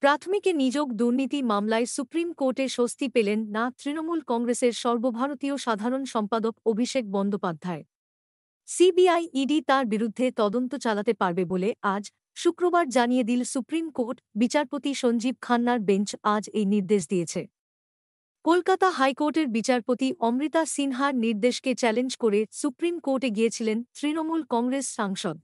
প্রাথমিকে নিযোগ দুর্নীতি মামলায় সুপ্রিম কোর্টে স্বস্তি পেলেন না তৃণমূল কংগ্রেসের সর্বভারতীয় সাধারণ সম্পাদক অভিষেক বন্দ্যোপাধ্যায়। সিবিআই ইডি তার বিরুদ্ধে তদন্ত চালাতে পারবে বলে আজ শুক্রবার জানিয়ে দিল সুপ্রিম কোর্ট। বিচারপতি সঞ্জীব খান্নার বেঞ্চ আজ এই নির্দেশ দিয়েছে। কলকাতা হাইকোর্টের বিচারপতি অমৃতা সিনহার নির্দেশকে চ্যালেঞ্জ করে সুপ্রিম কোর্টে গিয়েছিলেন তৃণমূল কংগ্রেস সাংসদ।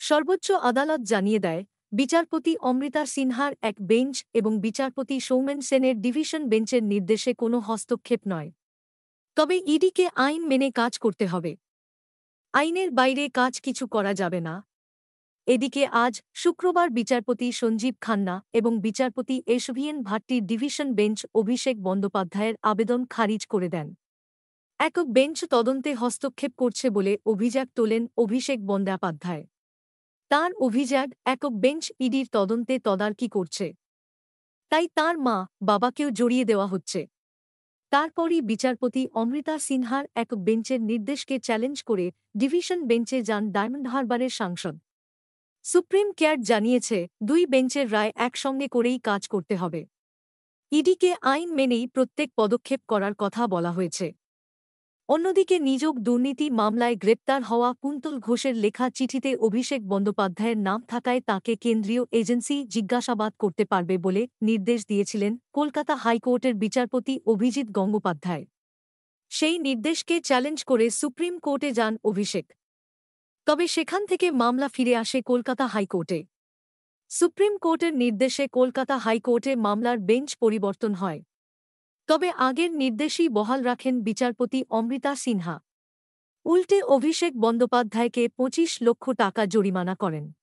সর্বোচ্চ আদালত জানিয়ে দেয়, বিচারপতি অমৃতা সিনহার এক বেঞ্চ এবং বিচারপতি সৌমেন সেনের ডিভিশন বেঞ্চের নির্দেশে কোনো হস্তক্ষেপ নয়। তবে ইডিকে আইন মেনে কাজ করতে হবে। আইনের বাইরে কাজ কিছু করা যাবে না। এদিকে আজ শুক্রবার বিচারপতি সঞ্জীব খান্না এবং বিচারপতি এসভিএন ভাট্টির ডিভিশন বেঞ্চ অভিষেক বন্দ্যোপাধ্যায়ের আবেদন খারিজ করে দেন। একক বেঞ্চ তদন্তে হস্তক্ষেপ করছে বলে অভিযোগ তোলেন অভিষেক বন্দ্যোপাধ্যায়। তাঁর অভিযোগ, একক বেঞ্চ ইডির তদন্তে তদারকি করছে, তাই তাঁর মা বাবাকেও জড়িয়ে দেওয়া হচ্ছে। তারপরই বিচারপতি অমৃতা সিনহার একক বেঞ্চের নির্দেশকে চ্যালেঞ্জ করে ডিভিশন বেঞ্চে যান ডায়মন্ড হারবারের সাংসদ। সুপ্রিম কোর্ট জানিয়েছে, দুই বেঞ্চের রায় একসঙ্গে করেই কাজ করতে হবে। ইডিকে আইন মেনেই প্রত্যেক পদক্ষেপ করার কথা বলা হয়েছে। অন্যদিকে নিযোগ দুর্নীতি মামলায় গ্রেপ্তার হওয়া কুন্তল ঘোষের লেখা চিঠিতে অভিষেক বন্দ্যোপাধ্যায়ের নাম থাকায় তাঁকে কেন্দ্রীয় এজেন্সি জিজ্ঞাসাবাদ করতে পারবে বলে নির্দেশ দিয়েছিলেন কলকাতা হাইকোর্টের বিচারপতি অভিজিৎ গঙ্গোপাধ্যায়। সেই নির্দেশকে চ্যালেঞ্জ করে সুপ্রিম কোর্টে যান অভিষেক। তবে সেখান থেকে মামলা ফিরে আসে কলকাতা হাইকোর্টে। সুপ্রিম কোর্টের নির্দেশে কলকাতা হাইকোর্টে মামলার বেঞ্চ পরিবর্তন হয়। তবে আগের নির্দেশই বহাল রাখেন বিচারপতি অমৃতা সিনহা। উল্টে অভিষেক বন্দ্যোপাধ্যায়কে ২৫ লক্ষ টাকা জরিমানা করেন।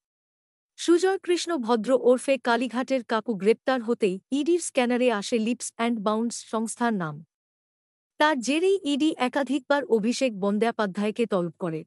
সুজয় কৃষ্ণ ভদ্র ওরফে কালীঘাটের কাকু গ্রেপ্তার হতেই ইডির স্ক্যানারে আসে লিপস অ্যান্ড বাউন্ডস সংস্থার নাম। তার জেরেই ইডি একাধিকবার অভিষেক বন্দ্যোপাধ্যায়কে তলব করে।